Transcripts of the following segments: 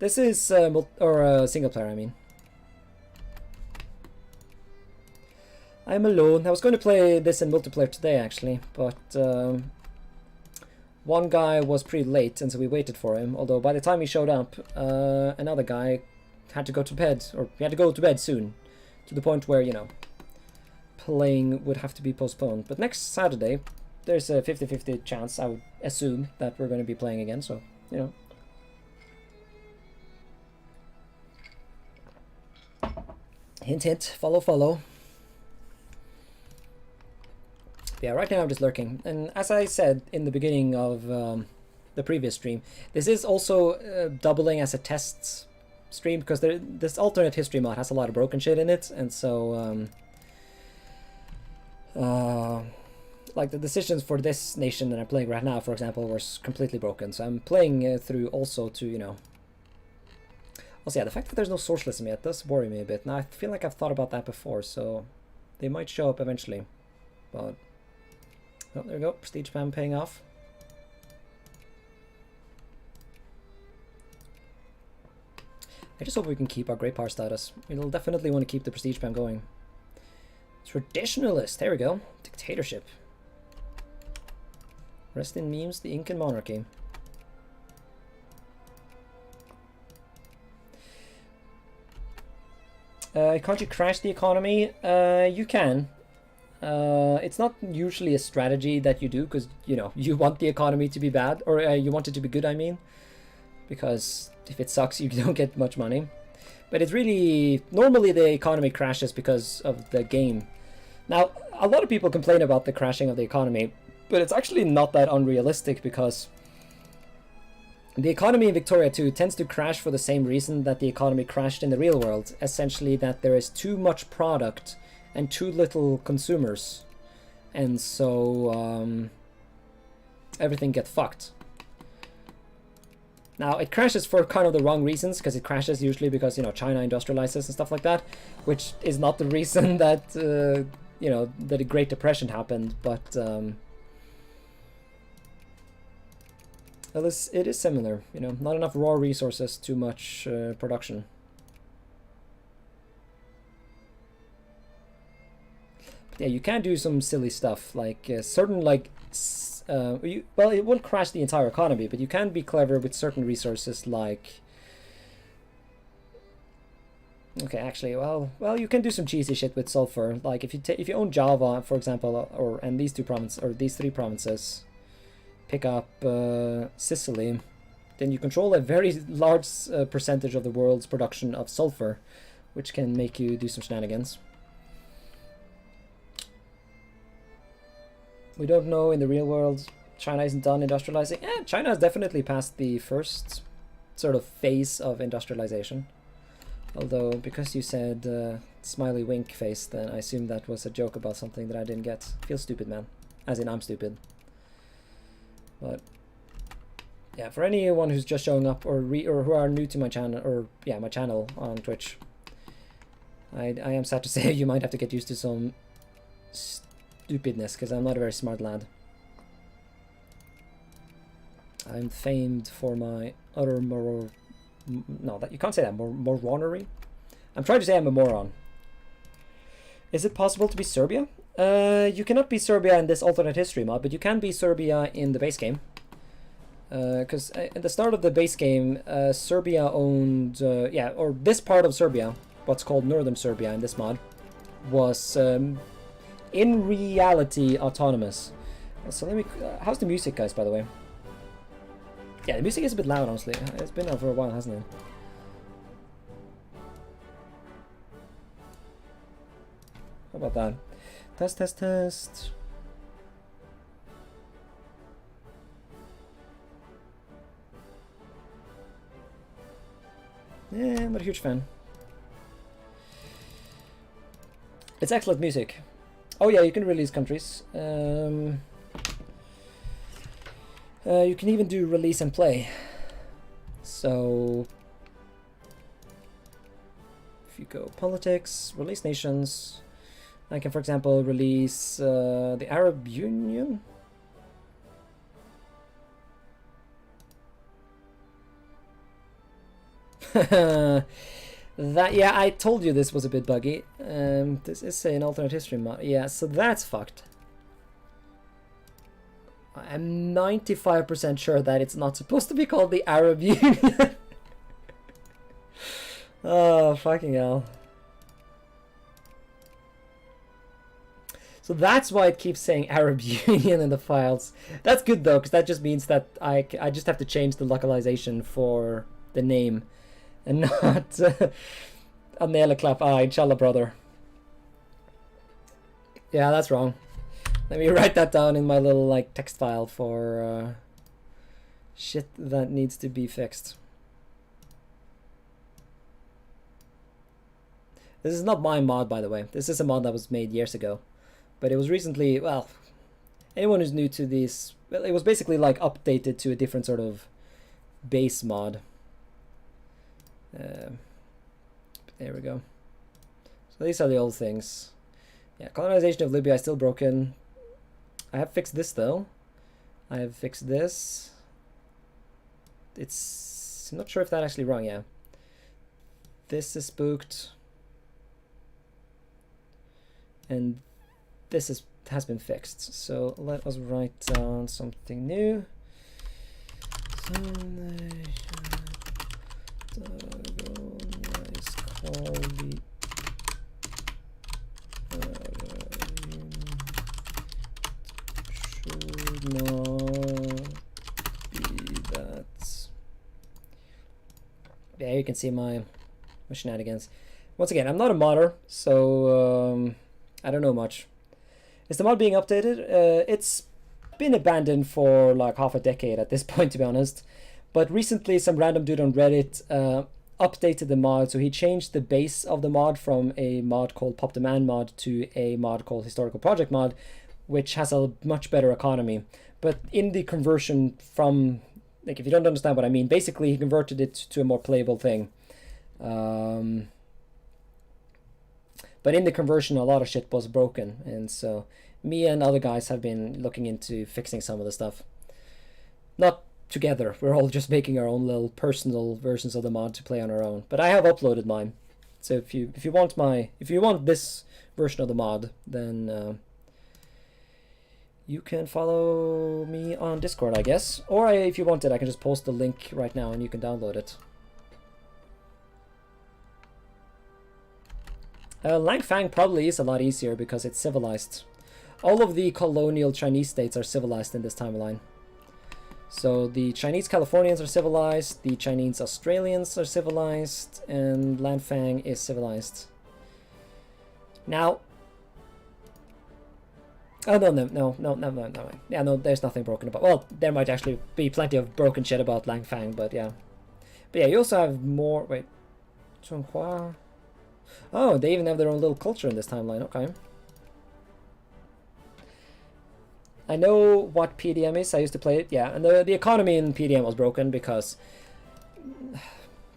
This is single player, I mean. I'm alone. I was going to play this in multiplayer today, actually, but one guy was pretty late, and so we waited for him. Although by the time he showed up, another guy had to go to bed, or he had to go to bed soon, to the point where, you know, playing would have to be postponed. But next Saturday, there's a 50-50 chance, I would assume, that we're going to be playing again, so, you know. Hint, hint, follow, follow. Yeah, right now I'm just lurking. And as I said in the beginning of the previous stream, this is also doubling as a test stream, because this alternate history mod has a lot of broken shit in it, and so like the decisions for this nation that I'm playing right now, for example, were completely broken. So I'm playing through also to, you know. Also, yeah, the fact that there's no socialism yet does worry me a bit. Now I feel like I've thought about that before, so they might show up eventually, but. Oh, there we go. Prestige spam paying off. I just hope we can keep our great power status. We'll definitely want to keep the prestige spam going. Traditionalist. There we go. Dictatorship. Rest in memes, the Incan monarchy. Can't you crash the economy? You can. It's not usually a strategy that you do, because, you know, you want the economy to be bad, or you want it to be good, I mean, because if it sucks, you don't get much money. But it's really, normally the economy crashes because of the game. Now, a lot of people complain about the crashing of the economy, but it's actually not that unrealistic, because the economy in Victoria 2 tends to crash for the same reason that the economy crashed in the real world, essentially that there is too much product and too little consumers, and so everything gets fucked. Now it crashes for kind of the wrong reasons, because it crashes usually because, you know, China industrializes and stuff like that, which is not the reason that you know, that the Great Depression happened. But well, it is similar, you know, not enough raw resources, too much production. Yeah, you can do some silly stuff, like certain, like, well, it won't crash the entire economy, but you can be clever with certain resources, like, okay, actually, well, you can do some cheesy shit with sulfur, like if you own Java, for example, and these three provinces, pick up Sicily, then you control a very large percentage of the world's production of sulfur, which can make you do some shenanigans. We don't know in the real world. China isn't done industrializing. China has definitely passed the first sort of phase of industrialization. Although, because you said smiley wink face, then I assume that was a joke about something that I didn't get. Feels stupid, man. As in, I'm stupid. But yeah, for anyone who's just showing up or who are new to my channel, or yeah, my channel on Twitch, I am sad to say you might have to get used to some stupidness, because I'm not a very smart lad. I'm famed for my utter no, that you can't say that, moronery. I'm trying to say I'm a moron. Is it possible to be Serbia? You cannot be Serbia in this alternate history mod, but you can be Serbia in the base game. Because at the start of the base game, Serbia owned, yeah, or this part of Serbia, what's called Northern Serbia in this mod, was in reality autonomous. So let me, how's the music, guys, by the way? Yeah, the music is a bit loud, honestly. It's been on for a while, hasn't it? How about that? Test, test, test. Yeah, I'm not a huge fan. It's excellent music. Oh yeah, you can release countries. You can even do release and play. So if you go politics, release nations, I can, for example, release the Arab Union. That, yeah, I told you this was a bit buggy. This is an alternate history mod. Yeah, so that's fucked. I'm 95% sure that it's not supposed to be called the Arab Union. Oh, fucking hell. So that's why it keeps saying Arab Union in the files. That's good though, because that just means that I just have to change the localization for the name and not Anela Clap. Ah, inshallah, brother. Yeah, that's wrong. Let me write that down in my little like text file for shit that needs to be fixed. This is not my mod, by the way. This is a mod that was made years ago. But it was recently, well, anyone who's new to these, well, it was basically like updated to a different sort of base mod. There we go. So these are the old things. Yeah, colonization of Libya is still broken. I have fixed this though. I have fixed this. It's, I'm not sure if that's actually wrong, yeah. This is spooked. And this has been fixed. So let us write down something new. Should not be that. Yeah, you can see my shenanigans. Once again, I'm not a modder, so I don't know much. Is the mod being updated? It's been abandoned for like half a decade at this point, to be honest. But recently, some random dude on Reddit updated the mod, so he changed the base of the mod from a mod called Pop the Man mod to a mod called Historical Project mod, which has a much better economy. But in the conversion from, like, if you don't understand what I mean, basically he converted it to a more playable thing. But in the conversion, a lot of shit was broken, and so me and other guys have been looking into fixing some of the stuff. Not together, we're all just making our own little personal versions of the mod to play on our own. But I have uploaded mine, so if you want this version of the mod, then you can follow me on Discord, I guess. Or if you want it, I can just post the link right now and you can download it. Langfang probably is a lot easier because it's civilized. All of the colonial Chinese states are civilized in this timeline. So the Chinese Californians are civilized, the Chinese Australians are civilized, and Langfang is civilized. Now, oh no. Yeah, no, there's nothing broken about. Well, there might actually be plenty of broken shit about Langfang, but yeah. But yeah, you also have more. Wait, Chonghua. Oh, they even have their own little culture in this timeline. Okay. I know what PDM is. I used to play it. Yeah, and the economy in PDM was broken because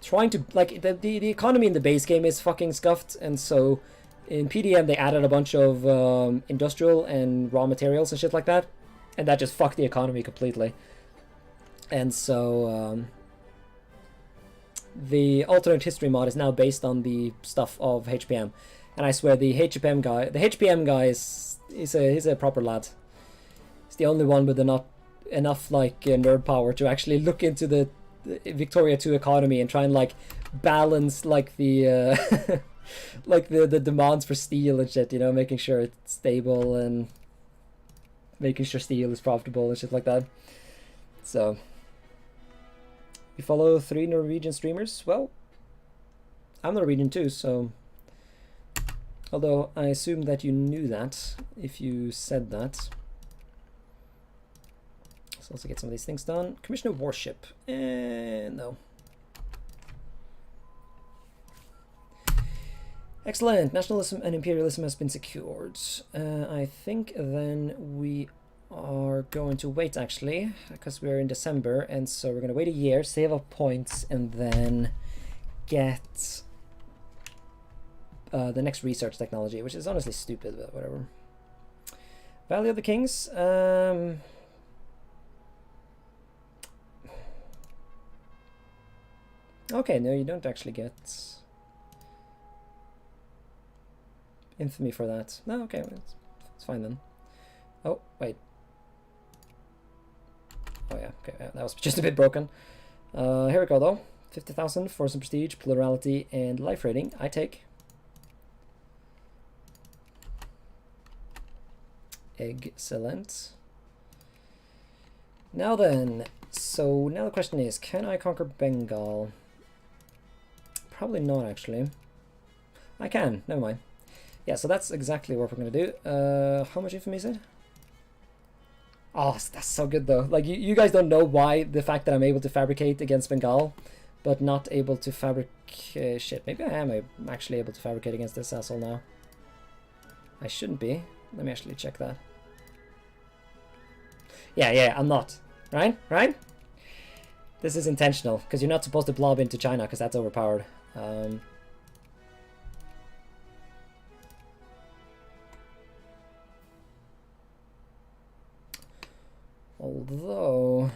trying to, like, the economy in the base game is fucking scuffed, and so in PDM they added a bunch of industrial and raw materials and shit like that, and that just fucked the economy completely. And so the alternate history mod is now based on the stuff of HPM, and I swear the HPM guy is he's a proper lad. He's the only one with enough like nerd power to actually look into the Victoria 2 economy and try and like balance like the like the demands for steel and shit, you know, making sure it's stable and making sure steel is profitable and shit like that. So you follow 3 Norwegian streamers? Well, I'm Norwegian too, so although I assume that you knew that if you said that. So let's get some of these things done. Commission of Warship. No. Excellent. Nationalism and imperialism has been secured. I think then we are going to wait, actually, because we're in December, and so we're going to wait a year, save up points, and then get the next research technology, which is honestly stupid, but whatever. Valley of the Kings. Okay, no, you don't actually get infamy for that. No, okay, it's fine then. Oh, wait. Oh yeah, okay, yeah, that was just a bit broken. Here we go though. 50,000 for some prestige, plurality, and life rating. I take. Excellent. Now then, so now the question is, can I conquer Bengal? Probably not, actually. I can, never mind. Yeah, so that's exactly what we're going to do. How much infamy is it? Oh, that's so good, though. Like, you guys don't know why the fact that I'm able to fabricate against Bengal, but not able to fabricate... shit, maybe I am actually able to fabricate against this asshole now. I shouldn't be. Let me actually check that. Yeah, I'm not. Right? This is intentional, because you're not supposed to blob into China, because that's overpowered. Although...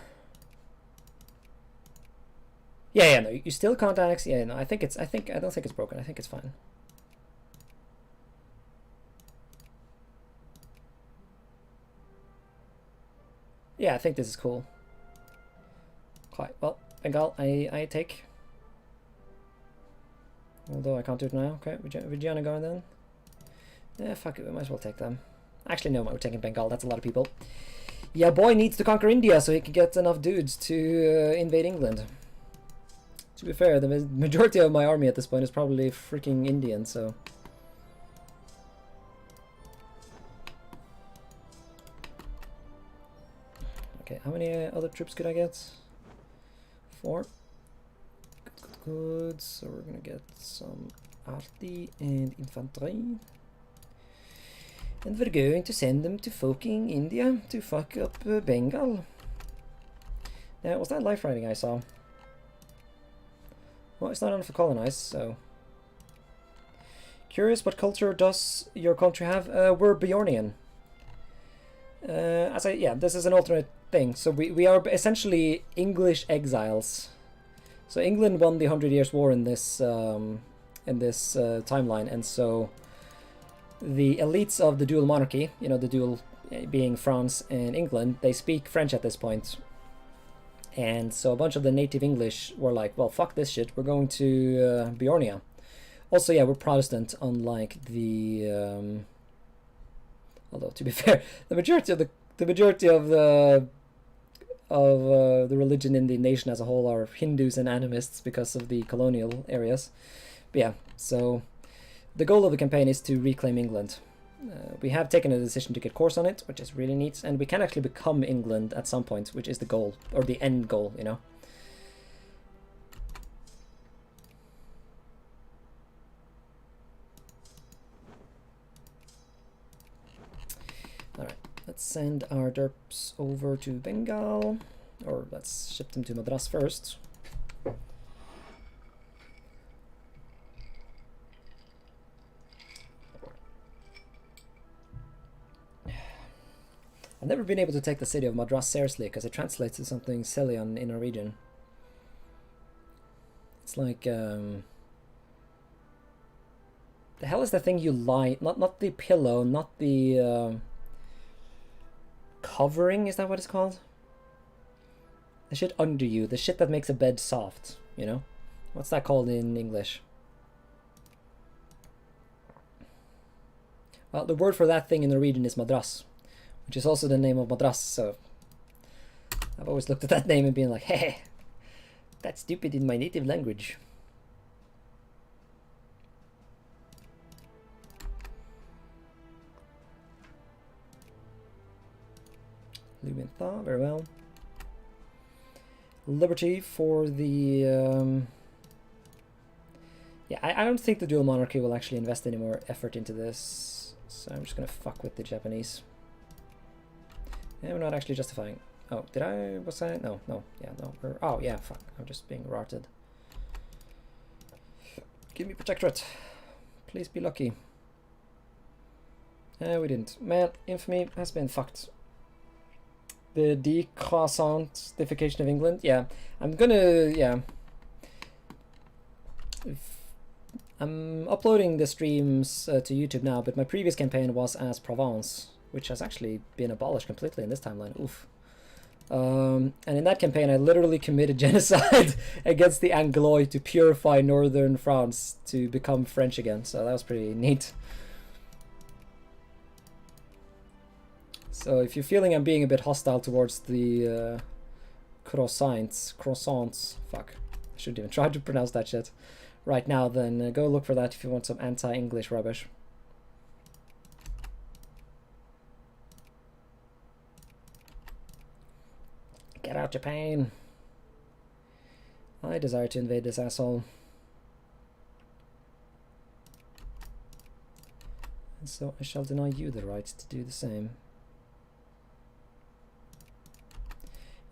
Yeah, no, you still can't annex. Yeah, no, I don't think it's broken. I think it's fine. Yeah, I think this is cool. Quite well, Bengal, I take. Although I can't do it now. Okay, Virginia going then. Yeah, fuck it, we might as well take them. Actually, no, we're taking Bengal. That's a lot of people. Yeah, boy needs to conquer India so he can get enough dudes to invade England. To be fair, the majority of my army at this point is probably freaking Indian, so... Okay, how many other troops could I get? 4. Good. So we're gonna get some arty and infantry. And we're going to send them to fucking India to fuck up Bengal. Now, was that life riding I saw? Well, it's not enough to colonize, so... Curious, what culture does your country have? We're Beornian. Yeah, this is an alternate thing. So we are essentially English exiles. So England won the 100 Years' War in this timeline, and so the elites of the dual monarchy, you know, the dual being France and England, they speak French at this point. And so a bunch of the native English were like, well, fuck this shit, we're going to Beornia. Also, yeah, we're Protestant, unlike the... although, to be fair, the majority of the religion in the nation as a whole are Hindus and animists because of the colonial areas. But yeah, so the goal of the campaign is to reclaim England. We have taken a decision to get course on it, which is really neat, and we can actually become England at some point, which is the goal, or the end goal, you know. Alright, let's send our derps over to Bengal, or let's ship them to Madras first. I've never been able to take the city of Madras seriously because it translates to something silly in Norwegian. It's like, the hell is the thing you lie, not the pillow, not the covering, is that what it's called? The shit under you, the shit that makes a bed soft, you know? What's that called in English? Well, the word for that thing in Norwegian is Madras, which is also the name of Madras, so I've always looked at that name and been like, hey, that's stupid in my native language. Lumentha, very well. Liberty for the... yeah, I don't think the dual monarchy will actually invest any more effort into this, so I'm just gonna fuck with the Japanese. Yeah, we're not actually justifying. Oh, did I? Was I? No, yeah, no. Oh, yeah, fuck. I'm just being rotted. Give me protectorate. Please be lucky. We didn't. Man, infamy has been fucked. The decroissantification of England. Yeah, I'm gonna. Yeah. I'm uploading the streams to YouTube now, but my previous campaign was as Provence, which has actually been abolished completely in this timeline. Oof. And in that campaign, I literally committed genocide against the Anglois to purify northern France to become French again. So that was pretty neat. So if you're feeling I'm being a bit hostile towards the croissants, fuck, I shouldn't even try to pronounce that shit right now, then go look for that if you want some anti-English rubbish. Get out, Japan! I desire to invade this asshole. And so I shall deny you the right to do the same.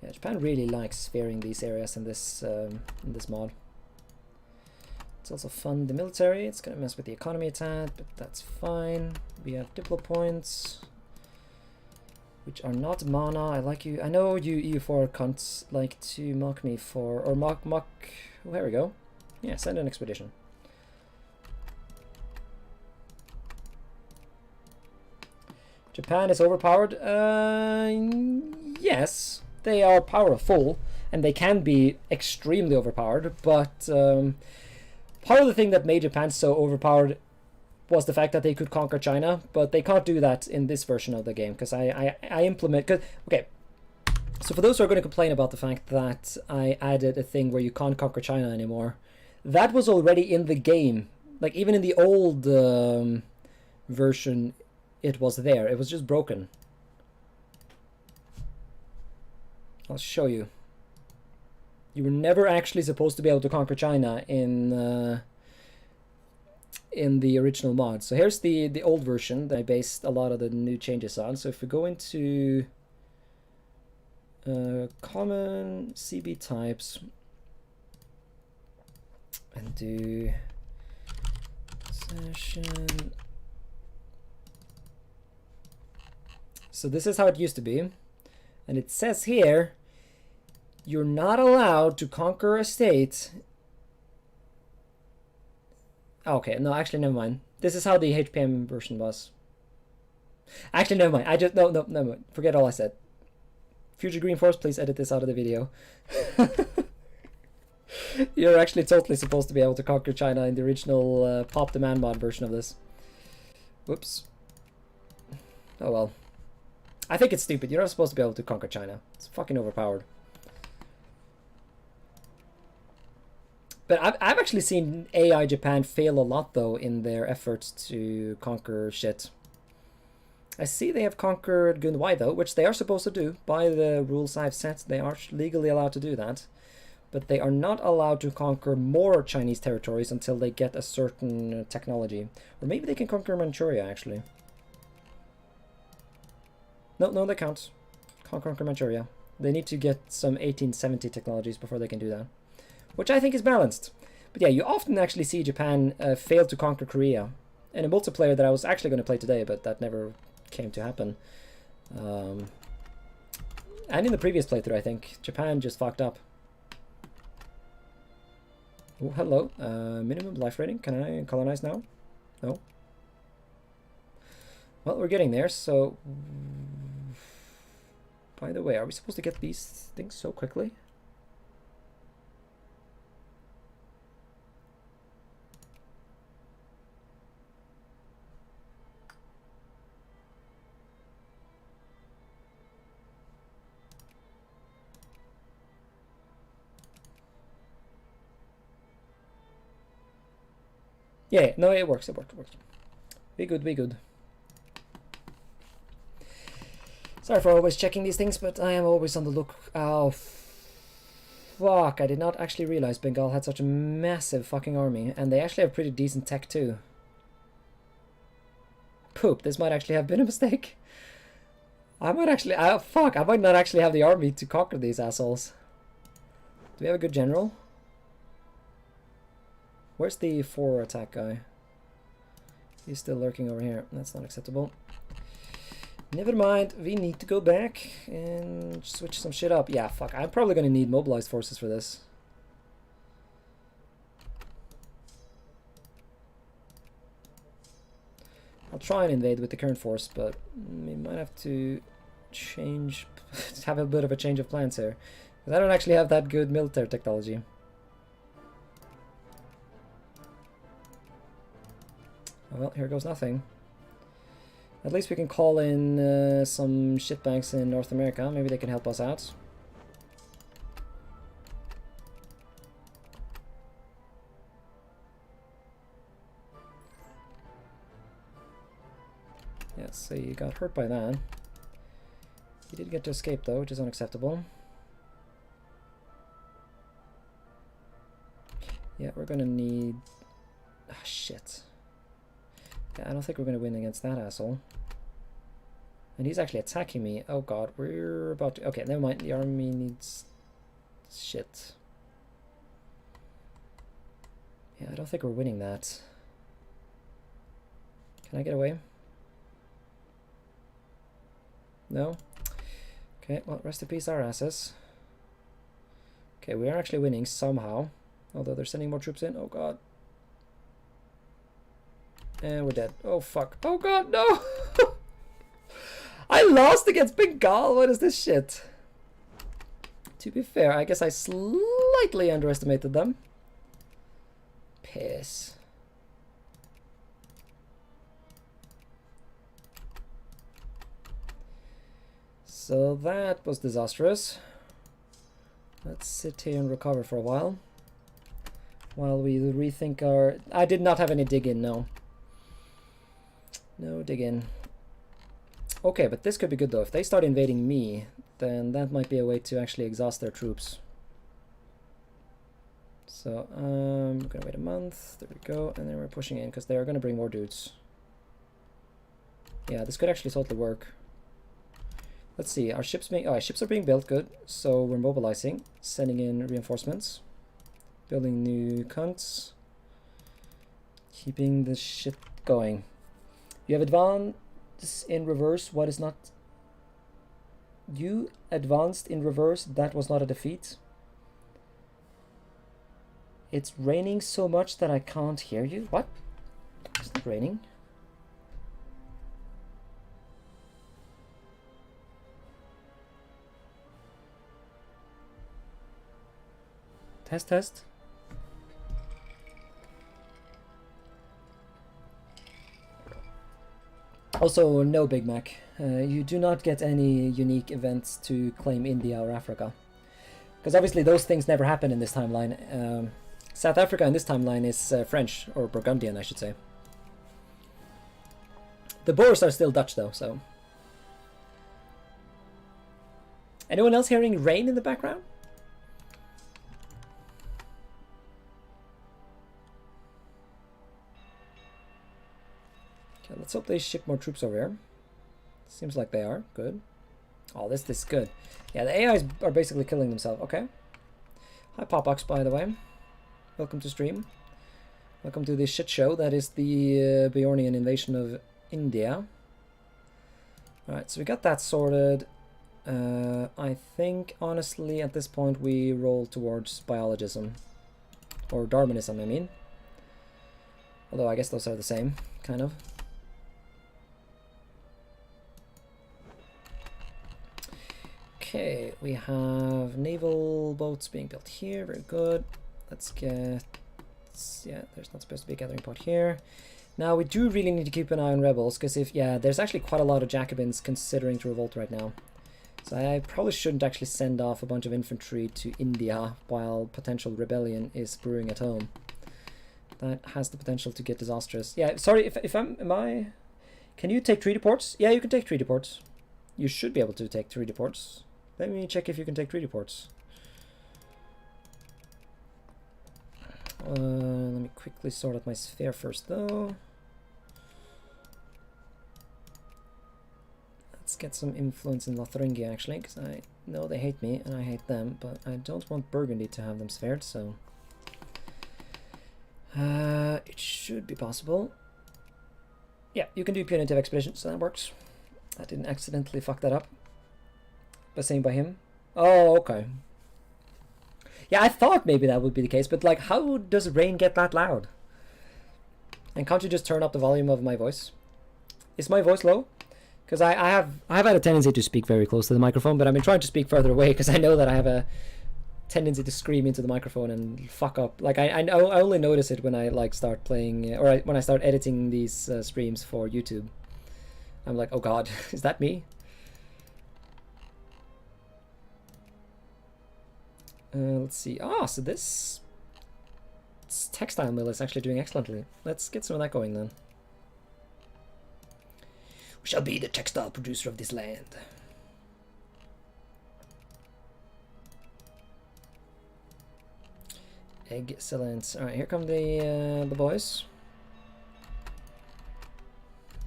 Yeah, Japan really likes sparing these areas in this mod. It's also fun, the military. It's gonna mess with the economy a tad, but that's fine. We have Diplo points, which are not mana. I like you. I know you EU4 cunts like to mock me for, or mock. Oh, there we go. Yeah, send an expedition. Japan is overpowered. Yes, they are powerful, and they can be extremely overpowered. But part of the thing that made Japan so overpowered was the fact that they could conquer China, but they can't do that in this version of the game, because I implement... okay, so for those who are going to complain about the fact that I added a thing where you can't conquer China anymore, that was already in the game. Like, even in the old version, it was there. It was just broken. I'll show you. You were never actually supposed to be able to conquer China in the original mod. So here's the old version that I based a lot of the new changes on. So if we go into common CB types and do session. So this is how it used to be. And it says here, you're not allowed to conquer a state. Okay, no, actually, never mind. This is how the HPM version was. Actually, never mind. No, never mind. Forget all I said. Future GreenFors, please edit this out of the video. You're actually totally supposed to be able to conquer China in the original Pop Demand mod version of this. Whoops. Oh well. I think it's stupid. You're not supposed to be able to conquer China. It's fucking overpowered. But I've actually seen AI Japan fail a lot, though, in their efforts to conquer shit. I see they have conquered Gunwai, though, which they are supposed to do. By the rules I've set, they are legally allowed to do that. But they are not allowed to conquer more Chinese territories until they get a certain technology. Or maybe they can conquer Manchuria, actually. No, they can't. Can't conquer Manchuria. They need to get some 1870 technologies before they can do that. Which I think is balanced. But yeah, you often actually see Japan fail to conquer Korea. In a multiplayer that I was actually going to play today, but that never came to happen. And in the previous playthrough, I think, Japan just fucked up. Oh, hello. Minimum life rating. Can I colonize now? No. Well, we're getting there, so... By the way, are we supposed to get these things so quickly? Yeah, no, it works. Be good. Sorry for always checking these things, but I am always on the look. Oh, fuck. I did not actually realize Bengal had such a massive fucking army, and they actually have pretty decent tech too. Poop, this might actually have been a mistake. I might actually... fuck, I might not actually have the army to conquer these assholes. Do we have a good general? Where's the 4 attack guy? He's still lurking over here. That's not acceptable. Never mind. We need to go back and switch some shit up. Yeah, fuck. I'm probably going to need mobilized forces for this. I'll try and invade with the current force, but we might have to change, have a bit of a change of plans here. Because I don't actually have that good military technology. Well, here goes nothing. At least we can call in some shitbags in North America. Maybe they can help us out. Yeah, so you got hurt by that. You did get to escape though, which is unacceptable. Yeah, we're gonna need... Ah, shit. Yeah, I don't think we're gonna win against that asshole. And he's actually attacking me. Oh god, we're about to... Okay, never mind. The army needs... shit. Yeah, I don't think we're winning that. Can I get away? No? Okay, well, rest in peace our asses. Okay, we are actually winning somehow. Although they're sending more troops in. Oh god. And we're dead. Oh fuck. Oh god, no! I lost against Bengal! What is this shit? To be fair, I guess I slightly underestimated them. Piss. So that was disastrous. Let's sit here and recover for a while. While we rethink our... I did not have any dig in, no. No dig in. Okay, but this could be good though. If they start invading me, then that might be a way to actually exhaust their troops. So, I'm gonna wait a month. There we go. And then we're pushing in because they are gonna bring more dudes. Yeah, this could actually totally work. Let's see, our ships being... Oh, our ships are being built, good. So we're mobilizing, sending in reinforcements, building new cunts, keeping this shit going. You have advanced in reverse, what is not... You advanced in reverse, that was not a defeat. It's raining so much that I can't hear you. What? It's not raining. Test, test. Also, no Big Mac. You do not get any unique events to claim India or Africa. Because obviously those things never happen in this timeline. South Africa in this timeline is French, or Burgundian, I should say. The Boers are still Dutch though, so... Anyone else hearing rain in the background? Okay, let's hope they ship more troops over here. Seems like they are. Good. Oh, this is good. Yeah, the AIs are basically killing themselves. Okay. Hi, Popox, by the way. Welcome to stream. Welcome to this shit show that is the Beornian invasion of India. Alright, so we got that sorted. I think, honestly, at this point we roll towards biologism. Or Darwinism, I mean. Although I guess those are the same, kind of. Okay, we have naval boats being built here. Very good. Let's get... Yeah, there's not supposed to be a gathering point here. Now, we do really need to keep an eye on rebels, because if... Yeah, there's actually quite a lot of Jacobins considering to revolt right now. So I probably shouldn't actually send off a bunch of infantry to India while potential rebellion is brewing at home. That has the potential to get disastrous. Yeah, sorry, if I'm... Am I... Can you take treaty ports? Yeah, you can take treaty ports. You should be able to take treaty ports. Let me check if you can take treaty ports. Let me quickly sort out my sphere first, though. Let's get some influence in Lotharingia, actually, because I know they hate me, and I hate them, but I don't want Burgundy to have them spared, so... it should be possible. Yeah, you can do punitive expedition, so that works. I didn't accidentally fuck that up. By saying by him. Oh, okay. Yeah, I thought maybe that would be the case, but like, how does rain get that loud? And can't you just turn up the volume of my voice? Is my voice low? Because I've had a tendency to speak very close to the microphone, but I've been trying to speak further away because I know that I have a tendency to scream into the microphone and fuck up. Like I only notice it when I like start playing when I start editing these streams for YouTube. I'm like, oh god, is that me? Let's see. So this textile mill is actually doing excellently. Let's get some of that going then. We shall be the textile producer of this land. Excellent. All right, here come the boys.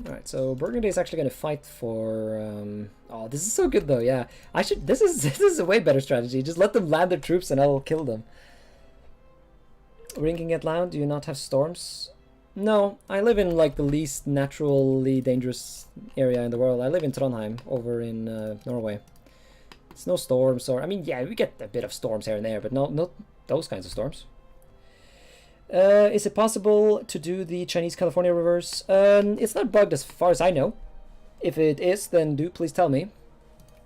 All right, so Burgundy is actually going to fight for. Oh, this is so good though. Yeah, I should. This is a way better strategy. Just let them land their troops and I'll kill them. Ringing it loud. Do you not have storms? No, I live in like the least naturally dangerous area in the world. I live in Trondheim, over in Norway. It's no storms, or I mean, yeah, we get a bit of storms here and there, but not those kinds of storms. Is it possible to do the Chinese California reverse? It's not bugged as far as I know. If it is, then do please tell me,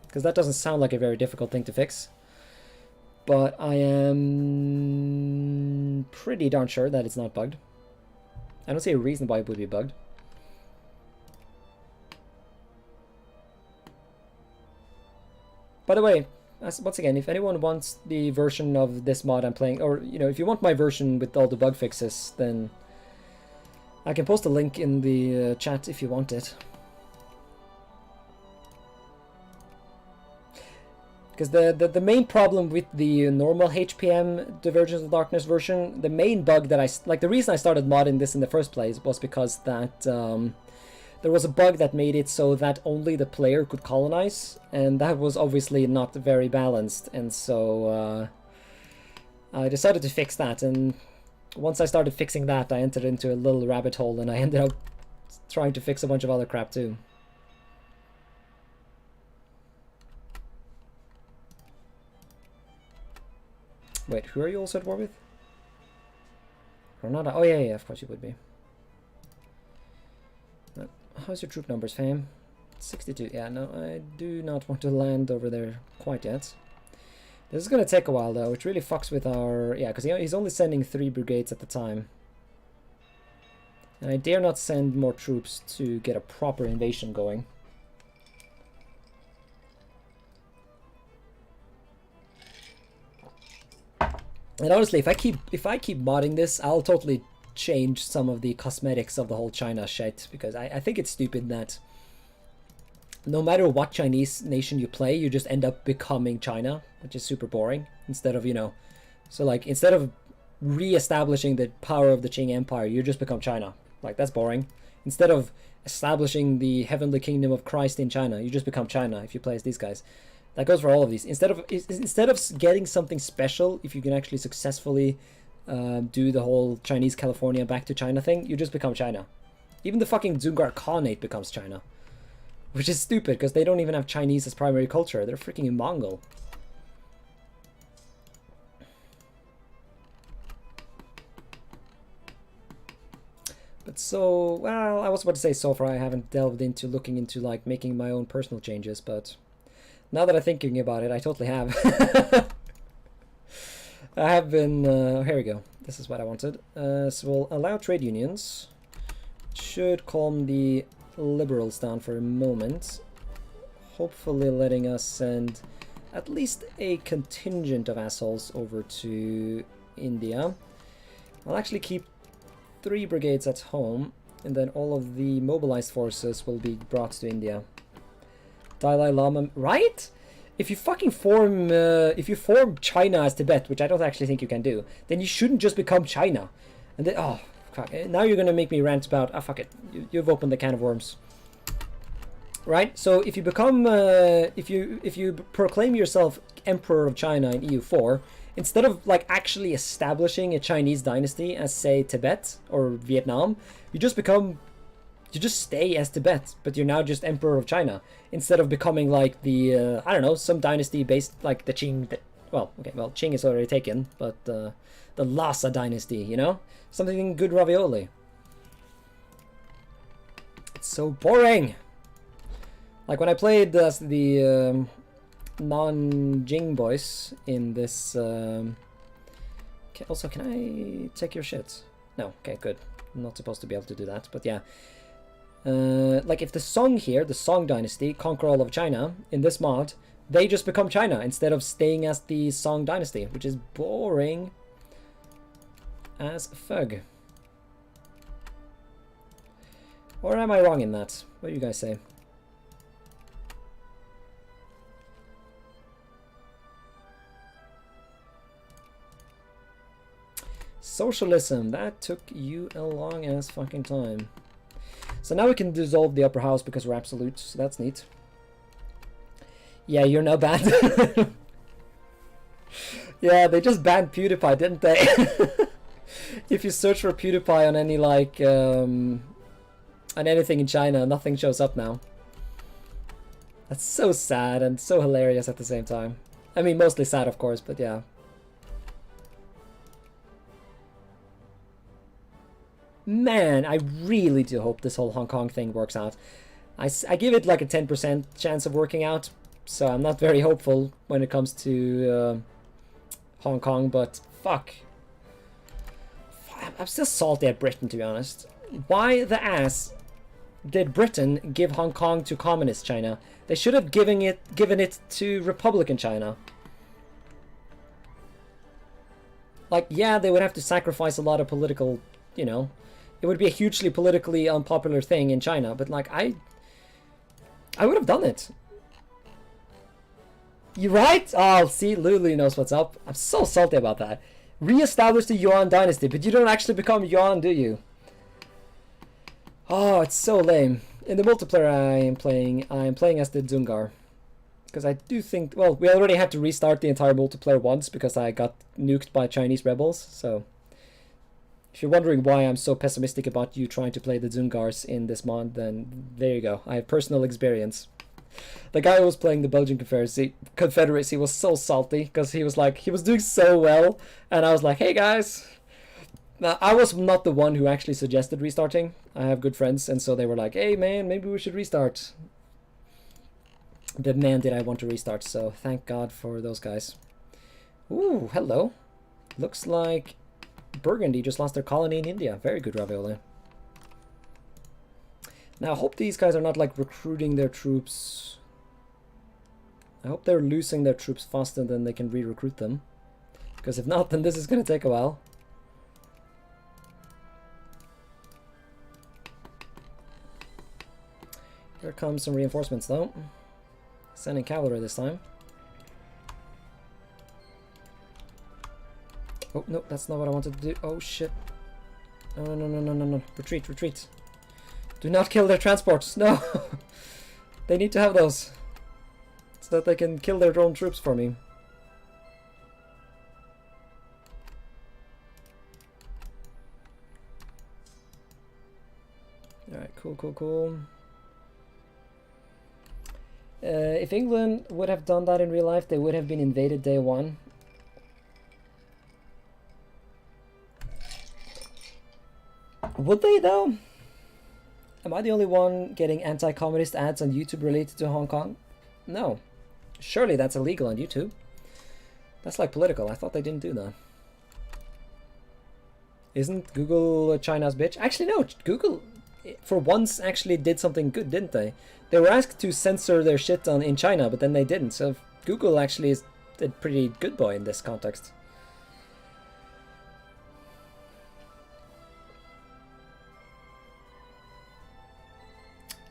because that doesn't sound like a very difficult thing to fix. But I am pretty darn sure that it's not bugged. I don't see a reason why it would be bugged. By the way, once again, if anyone wants the version of this mod I'm playing, or you know, if you want my version with all the bug fixes, then I can post a link in the chat if you want it. Because the main problem with the normal HPM Divergence of Darkness version, the main bug that the reason I started modding this in the first place was because that there was a bug that made it so that only the player could colonize, and that was obviously not very balanced, and so I decided to fix that, and once I started fixing that, I entered into a little rabbit hole, and I ended up trying to fix a bunch of other crap too. Wait, who are you also at war with? Granada? Oh yeah, of course you would be. How's your troop numbers, fam? 62. Yeah, no, I do not want to land over there quite yet. This is going to take a while, though. It really fucks with our... Yeah, because he's only sending 3 brigades at the time. And I dare not send more troops to get a proper invasion going. And honestly, if I keep modding this, I'll totally change some of the cosmetics of the whole China shit, because I think it's stupid that no matter what Chinese nation you play, you just end up becoming China, which is super boring, instead of, you know, so like instead of re-establishing the power of the Qing Empire, you just become China. Like, that's boring. Instead of establishing the heavenly kingdom of Christ in China, you just become China if you play as these guys. That goes for all of these. Instead of getting something special, if you can actually successfully do the whole Chinese California back to China thing, you just become China. Even the fucking Dzungar Khanate becomes China, which is stupid because they don't even have Chinese as primary culture. They're freaking Mongol. But so, well, I was about to say so far I haven't delved into looking into like making my own personal changes, but now that I'm thinking about it, I totally have. I have been, here we go, this is what I wanted. So we'll allow trade unions. Should calm the liberals down for a moment. Hopefully letting us send at least a contingent of assholes over to India. I'll actually keep 3 brigades at home, and then all of the mobilized forces will be brought to India. Dalai Lama, right? If you fucking form, China as Tibet, which I don't actually think you can do, then you shouldn't just become China. And then, oh, fuck, now you're gonna make me rant about, fuck it, you've opened the can of worms. Right? So if you become, if you proclaim yourself Emperor of China in EU4, instead of like actually establishing a Chinese dynasty as, say, Tibet or Vietnam, you just stay as Tibet, but you're now just Emperor of China, instead of becoming like the, I don't know, some dynasty based like the Qing, Qing is already taken, but the Lhasa dynasty, you know? Something good ravioli. it's so boring. Like when I played the non-Jing boys in this. Also, can I take your shit? No. Okay, good. I'm not supposed to be able to do that, but yeah. Like if the Song here, the Song dynasty, conquer all of China in this mod, they just become China instead of staying as the Song dynasty, which is boring as fuck. Or am I wrong in that? What do you guys say? Socialism, that took you a long ass fucking time. So now we can dissolve the upper house because we're absolute, so that's neat. Yeah, you're now banned. Yeah, they just banned PewDiePie, didn't they? If you search for PewDiePie on any like on anything in China, nothing shows up now. That's so sad and so hilarious at the same time. I mean, mostly sad, of course, but yeah. Man, I really do hope this whole Hong Kong thing works out. I give it like a 10% chance of working out, so I'm not very hopeful when it comes to Hong Kong, but fuck. I'm still salty at Britain, to be honest. Why the ass did Britain give Hong Kong to communist China? They should have given it to Republican China. Like, yeah, they would have to sacrifice a lot of political, you know, it would be a hugely politically unpopular thing in China, but like I would have done it. You right? Oh, see, Lulu knows what's up. I'm so salty about that. Re-establish the Yuan dynasty, but you don't actually become Yuan, do you? Oh, it's so lame. In the multiplayer I am playing as the Dzungar. Because I do think, well, we already had to restart the entire multiplayer once because I got nuked by Chinese rebels, so if you're wondering why I'm so pessimistic about you trying to play the Dzungars in this mod, then there you go. I have personal experience. The guy who was playing the Belgian Confederacy was so salty because he was like, he was doing so well, and I was like, hey guys. Now, I was not the one who actually suggested restarting. I have good friends, and so they were like, hey man, maybe we should restart. But man, did I want to restart, so thank God for those guys. Ooh, hello. Looks like Burgundy just lost their colony in India. Very good, Ravioli. Now, I hope these guys are not like recruiting their troops. I hope they're losing their troops faster than they can re-recruit them. Because if not, then this is going to take a while. Here comes some reinforcements though. Sending cavalry this time. Oh, no, that's not what I wanted to do. Oh, shit. No, no, no, no, no, no. Retreat, retreat. Do not kill their transports. No. They need to have those. So that they can kill their own troops for me. Alright, cool, cool, cool. If England would have done that in real life, they would have been invaded day one. Would they though? Am I the only one getting anti-communist ads on YouTube related to Hong Kong? No. Surely that's illegal on YouTube. That's like political. I thought they didn't do that. Isn't Google China's bitch? Actually no, Google for once actually did something good, didn't they? They were asked to censor their shit in China, but then they didn't. So Google actually is a pretty good boy in this context.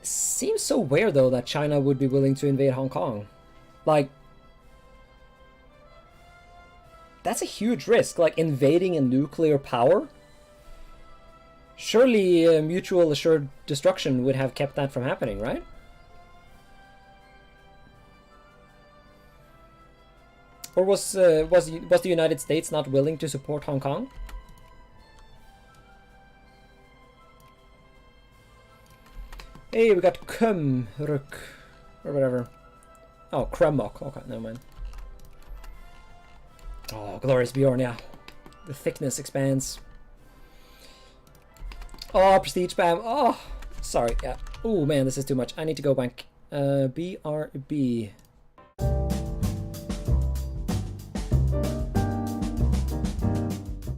Seems so weird though that China would be willing to invade Hong Kong. Like, that's a huge risk, like invading a nuclear power. Surely mutual assured destruction would have kept that from happening, right? Or was the United States not willing to support Hong Kong? Hey, we got Kumruk, or whatever. Oh, Krumok. Okay, never mind. Oh, glorious Beornia. The thickness expands. Oh, prestige spam. Oh, sorry, yeah. Oh man, this is too much. I need to go bank. BRB.